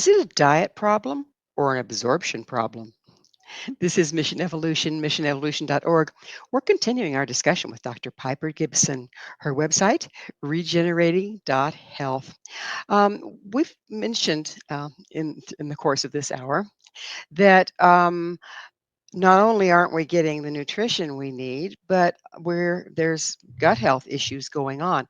Is it a diet problem or an absorption problem? This is Mission Evolution, missionevolution.org. We're continuing our discussion with Dr. Piper Gibson. Her website, regenerating.health. We've mentioned in the course of this hour that not only aren't we getting the nutrition we need, but there's gut health issues going on.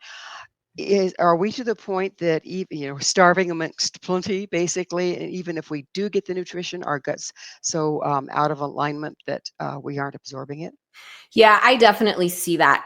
Are we to the point that even starving amongst plenty, basically, and even if we do get the nutrition, our guts so out of alignment that we aren't absorbing it? Yeah, I definitely see that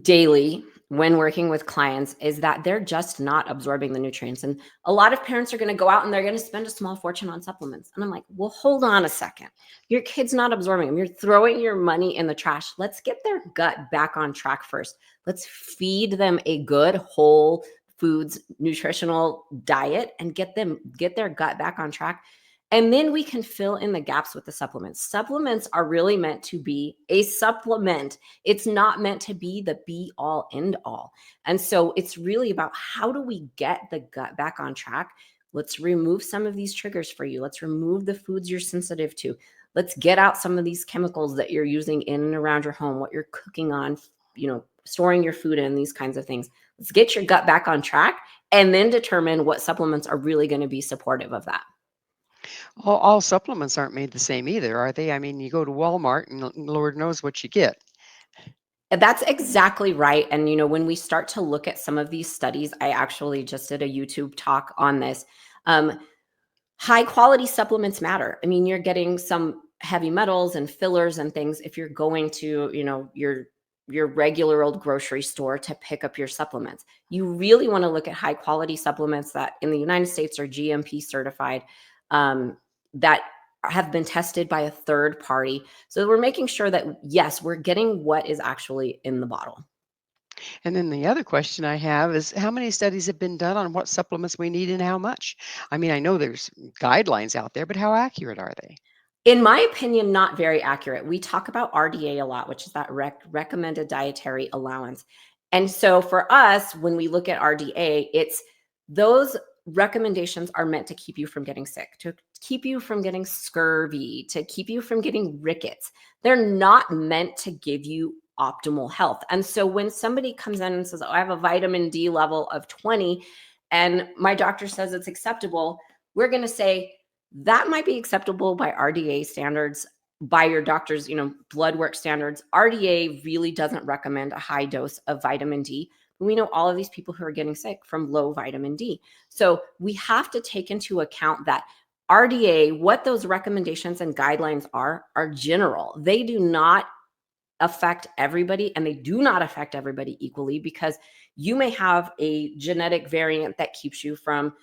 daily when working with clients, is that they're just not absorbing the nutrients. And a lot of parents are going to go out and they're going to spend a small fortune on supplements. And I'm like, well, hold on a second. Your kid's not absorbing them. You're throwing your money in the trash. Let's get their gut back on track first. Let's feed them a good whole foods nutritional diet and get their gut back on track. And then we can fill in the gaps with the supplements. Supplements are really meant to be a supplement. It's not meant to be the be all end all. And so it's really about, how do we get the gut back on track? Let's remove some of these triggers for you. Let's remove the foods you're sensitive to. Let's get out some of these chemicals that you're using in and around your home, what you're cooking on, storing your food in, these kinds of things. Let's get your gut back on track and then determine what supplements are really going to be supportive of that. All supplements aren't made the same either, are they? I mean, you go to Walmart and Lord knows what you get. That's exactly right. And, when we start to look at some of these studies, I actually just did a YouTube talk on this. High quality supplements matter. I mean, you're getting some heavy metals and fillers and things if you're going to, your regular old grocery store to pick up your supplements. You really want to look at high quality supplements that in the United States are GMP certified, that have been tested by a third party. So we're making sure that, yes, we're getting what is actually in the bottle. And then the other question I have is, how many studies have been done on what supplements we need and how much? I mean, I know there's guidelines out there, but how accurate are they? In my opinion, not very accurate. We talk about RDA a lot, which is that recommended dietary allowance. And so for us, when we look at RDA, it's those recommendations are meant to keep you from getting sick, to keep you from getting scurvy, to keep you from getting rickets. They're not meant to give you optimal health. And so when somebody comes in and says, oh, I have a vitamin D level of 20 and my doctor says it's acceptable, we're going to say, that might be acceptable by RDA standards, by your doctor's, blood work standards. RDA really doesn't recommend a high dose of vitamin D. But we know all of these people who are getting sick from low vitamin D. So we have to take into account that RDA, what those recommendations and guidelines are general. They do not affect everybody, and they do not affect everybody equally, because you may have a genetic variant that keeps you from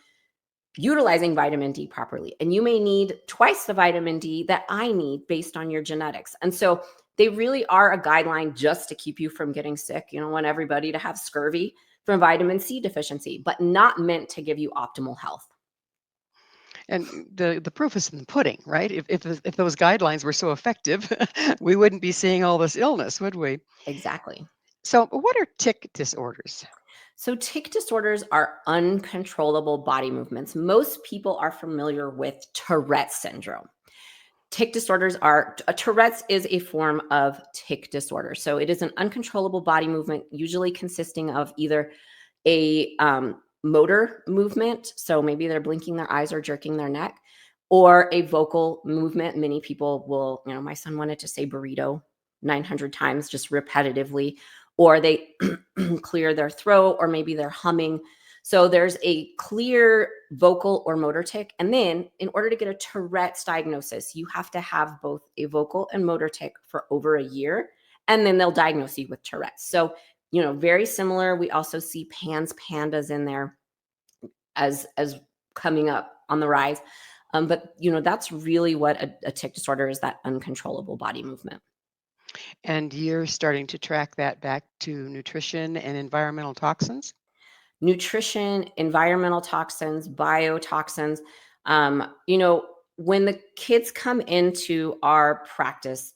utilizing vitamin D properly. And you may need twice the vitamin D that I need based on your genetics. And so they really are a guideline just to keep you from getting sick. You don't want everybody to have scurvy from vitamin C deficiency, but not meant to give you optimal health. And the proof is in the pudding, right? If those guidelines were so effective, we wouldn't be seeing all this illness, would we? Exactly. So, what are tic disorders? So tic disorders are uncontrollable body movements. Most people are familiar with Tourette's syndrome. Tic disorders are, Tourette's is a form of tic disorder. So it is an uncontrollable body movement, usually consisting of either a motor movement, so maybe they're blinking their eyes or jerking their neck, or a vocal movement. Many people will, my son wanted to say burrito 900 times just repetitively, or they clear their throat, or maybe they're humming. So there's a clear vocal or motor tic. And then in order to get a Tourette's diagnosis, you have to have both a vocal and motor tic for over a year. And then they'll diagnose you with Tourette's. So, very similar. We also see pandas in there as coming up on the rise. But that's really what a tic disorder is, that uncontrollable body movement. And you're starting to track that back to nutrition and environmental toxins? Nutrition, environmental toxins, biotoxins. When the kids come into our practice,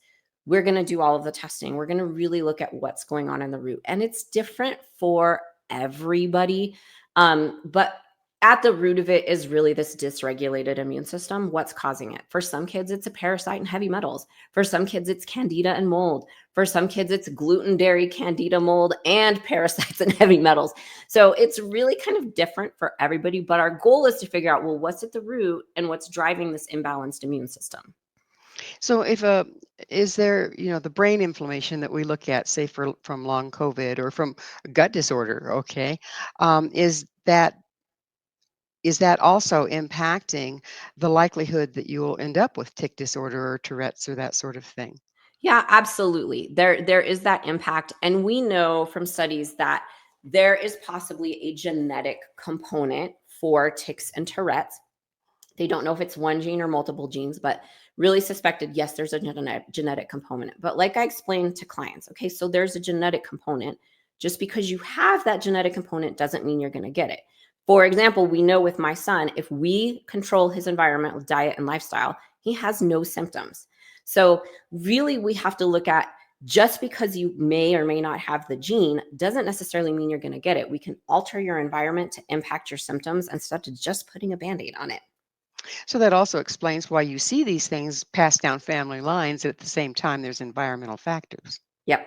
we're going to do all of the testing. We're going to really look at what's going on in the root. And it's different for everybody. But at the root of it is really this dysregulated immune system. What's causing it? For some kids, it's a parasite and heavy metals. For some kids, it's candida and mold. For some kids, it's gluten, dairy, candida, mold, and parasites and heavy metals. So it's really kind of different for everybody. But our goal is to figure out, well, what's at the root and what's driving this imbalanced immune system? So is there, the brain inflammation that we look at, say from long COVID or from gut disorder, okay, is that also impacting the likelihood that you will end up with tic disorder or Tourette's or that sort of thing? Yeah, absolutely. There is that impact. And we know from studies that there is possibly a genetic component for tics and Tourette's. They don't know if it's one gene or multiple genes, but really suspected, yes, there's a genetic component. But like I explained to clients, okay, so there's a genetic component. Just because you have that genetic component doesn't mean you're going to get it. For example, we know with my son, if we control his environment with diet and lifestyle, he has no symptoms. So really, we have to look at, just because you may or may not have the gene doesn't necessarily mean you're going to get it. We can alter your environment to impact your symptoms instead of just putting a Band-Aid on it. So that also explains why you see these things passed down family lines. At the same time, there's environmental factors. Yep.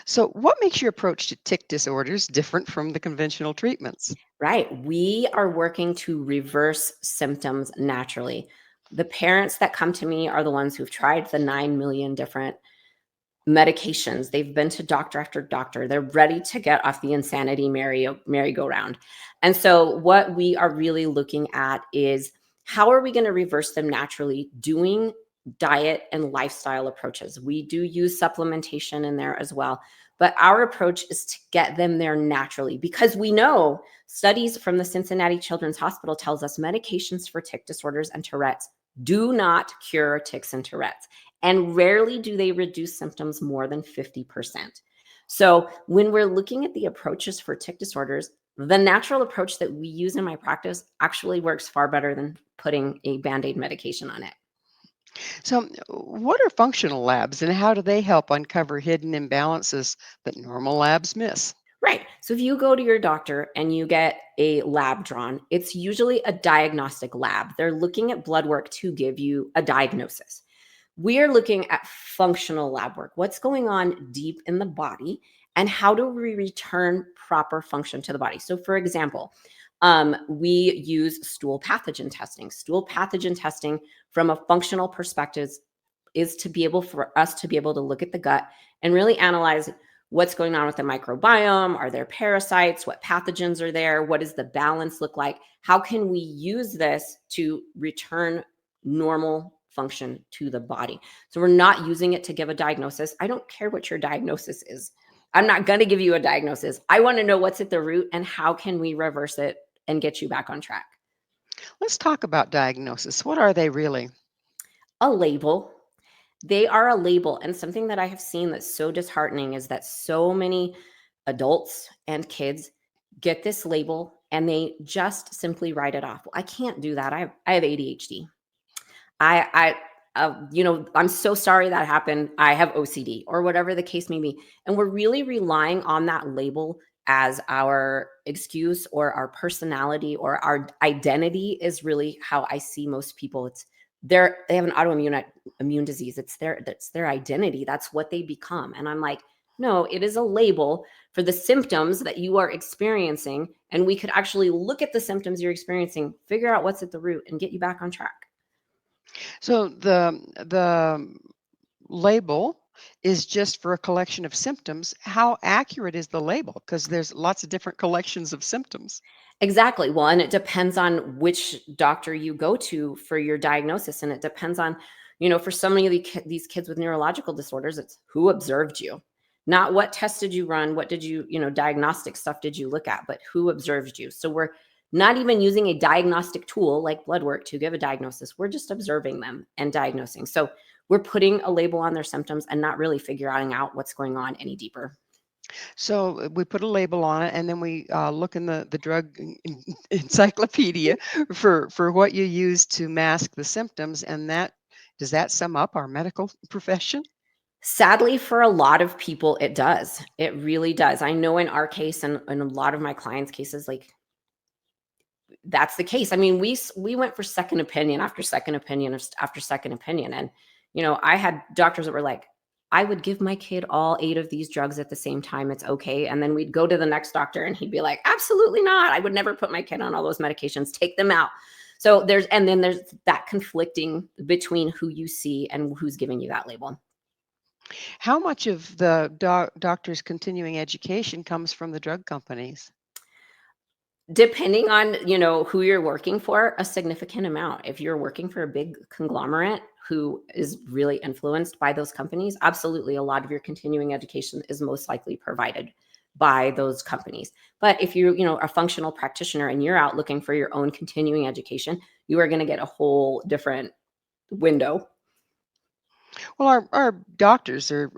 So what makes your approach to tic disorders different from the conventional treatments? Right. We are working to reverse symptoms naturally. The parents that come to me are the ones who've tried the 9 million different medications. They've been to doctor after doctor. They're ready to get off the insanity merry-go-round. And so what we are really looking at is, how are we going to reverse them naturally? Doing diet and lifestyle approaches. We do use supplementation in there as well. But our approach is to get them there naturally, because we know studies from the Cincinnati Children's Hospital tells us medications for tic disorders and Tourette's do not cure tics and Tourette's. And rarely do they reduce symptoms more than 50%. So when we're looking at the approaches for tic disorders, the natural approach that we use in my practice actually works far better than putting a Band-Aid medication on it. So what are functional labs and how do they help uncover hidden imbalances that normal labs miss? Right. So if you go to your doctor and you get a lab drawn, it's usually a diagnostic lab. They're looking at blood work to give you a diagnosis. We're looking at functional lab work. What's going on deep in the body and how do we return proper function to the body? So for example, we use stool pathogen testing. Stool pathogen testing from a functional perspective is to be able for us to be able to look at the gut and really analyze what's going on with the microbiome. Are there parasites? What pathogens are there? What does the balance look like? How can we use this to return normal function to the body? So we're not using it to give a diagnosis. I don't care what your diagnosis is. I'm not going to give you a diagnosis. I want to know what's at the root and how can we reverse it and get you back on track. Let's talk about diagnosis. What are they really? A label. They are a label. And something that I have seen that's so disheartening is that so many adults and kids get this label and they just simply write it off. Well, I can't do that. I have ADHD. I'm so sorry that happened. I have OCD or whatever the case may be. And we're really relying on that label as our excuse or our personality or our identity is really how I see most people. They have an autoimmune immune disease. That's their identity. That's what they become. And I'm like, no, it is a label for the symptoms that you are experiencing. And we could actually look at the symptoms you're experiencing, figure out what's at the root, and get you back on track. So the label is just for a collection of symptoms. How accurate is the label? Because there's lots of different collections of symptoms. Exactly. Well, and it depends on which doctor you go to for your diagnosis. And it depends on, for so many of these kids with neurological disorders, it's who observed you, not what test did you run, what did you, diagnostic stuff did you look at, but who observed you. So we're not even using a diagnostic tool like blood work to give a diagnosis. We're just observing them and diagnosing. So we're putting a label on their symptoms and not really figuring out what's going on any deeper. So we put a label on it, and then we look in the drug encyclopedia for what you use to mask the symptoms. And does that sum up our medical profession? Sadly, for a lot of people, it does. It really does. I know in our case and in a lot of my clients' cases, like that's the case. I mean, we went for second opinion after second opinion after second opinion. And, I had doctors that were like, I would give my kid all 8 of these drugs at the same time. It's okay. And then we'd go to the next doctor and he'd be like, absolutely not. I would never put my kid on all those medications. Take them out. So there's that conflicting between who you see and who's giving you that label. How much of the doctor's continuing education comes from the drug companies? Depending on, who you're working for, a significant amount. If you're working for a big conglomerate who is really influenced by those companies, absolutely a lot of your continuing education is most likely provided by those companies. But if you're, a functional practitioner and you're out looking for your own continuing education, you are going to get a whole different window. Well, our doctors are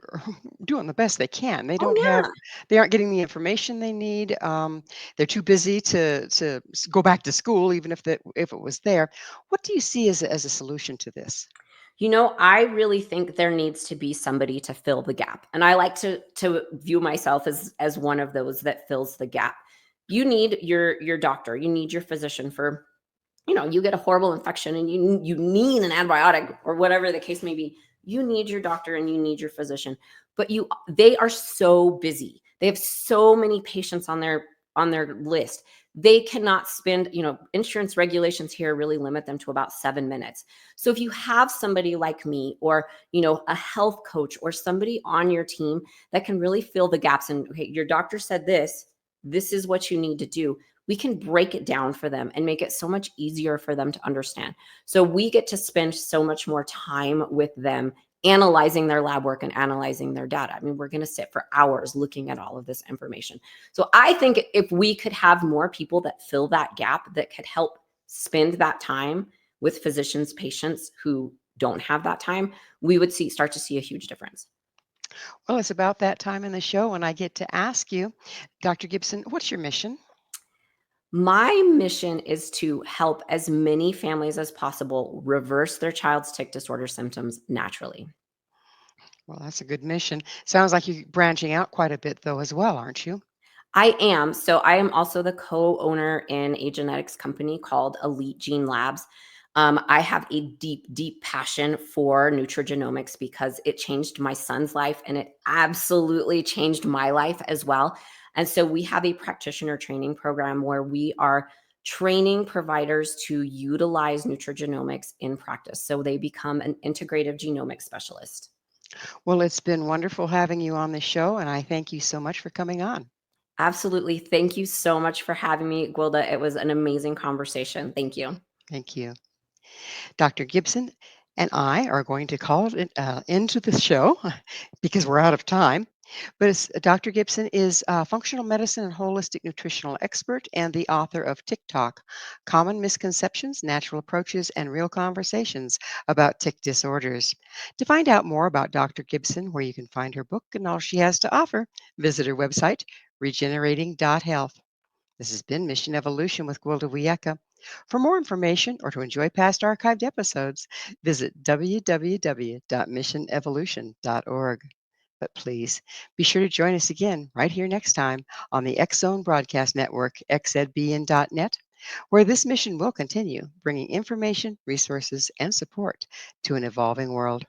doing the best they can. They Oh don't have, yeah. they aren't getting the information they need. They're too busy to go back to school, even if it was there. What do you see as a solution to this? I really think there needs to be somebody to fill the gap. And I like to view myself as one of those that fills the gap. You need your doctor, you need your physician for, you get a horrible infection and you need an antibiotic or whatever the case may be. You need your doctor and you need your physician. But they are so busy. They have so many patients on their list. They cannot spend, insurance regulations here really limit them to about 7 minutes. So if you have somebody like me or, a health coach or somebody on your team that can really fill the gaps and, okay, your doctor said this is what you need to do. We can break it down for them and make it so much easier for them to understand. So we get to spend so much more time with them analyzing their lab work and analyzing their data. I mean, we're going to sit for hours looking at all of this information. So I think if we could have more people that fill that gap, that could help spend that time with physicians, patients who don't have that time, we would start to see a huge difference. Well, it's about that time in the show when I get to ask you, Dr. Gibson, what's your mission? My mission is to help as many families as possible reverse their child's tic disorder symptoms naturally. Well, that's a good mission. Sounds like you're branching out quite a bit, though, as well, aren't you? I am. So I am also the co-owner in a genetics company called Elite Gene Labs. I have a deep, deep passion for nutrigenomics because it changed my son's life and it absolutely changed my life as well. And so we have a practitioner training program where we are training providers to utilize nutrigenomics in practice. So they become an integrative genomics specialist. Well, it's been wonderful having you on the show, and I thank you so much for coming on. Absolutely. Thank you so much for having me, Gwilda. It was an amazing conversation. Thank you. Thank you. Dr. Gibson and I are going to call it into the show because we're out of time. Dr. Gibson is a functional medicine and holistic nutritional expert and the author of Tic Talk: Common Misconceptions, Natural Approaches, and Real Conversations about Tic Disorders. To find out more about Dr. Gibson, where you can find her book and all she has to offer, visit her website, regenerating.health. This has been Mission Evolution with Gwilda Wiyaka. For more information or to enjoy past archived episodes, visit www.missionevolution.org. But please be sure to join us again right here next time on the X Zone Broadcast Network, xzbn.net, where this mission will continue, bringing information, resources, and support to an evolving world.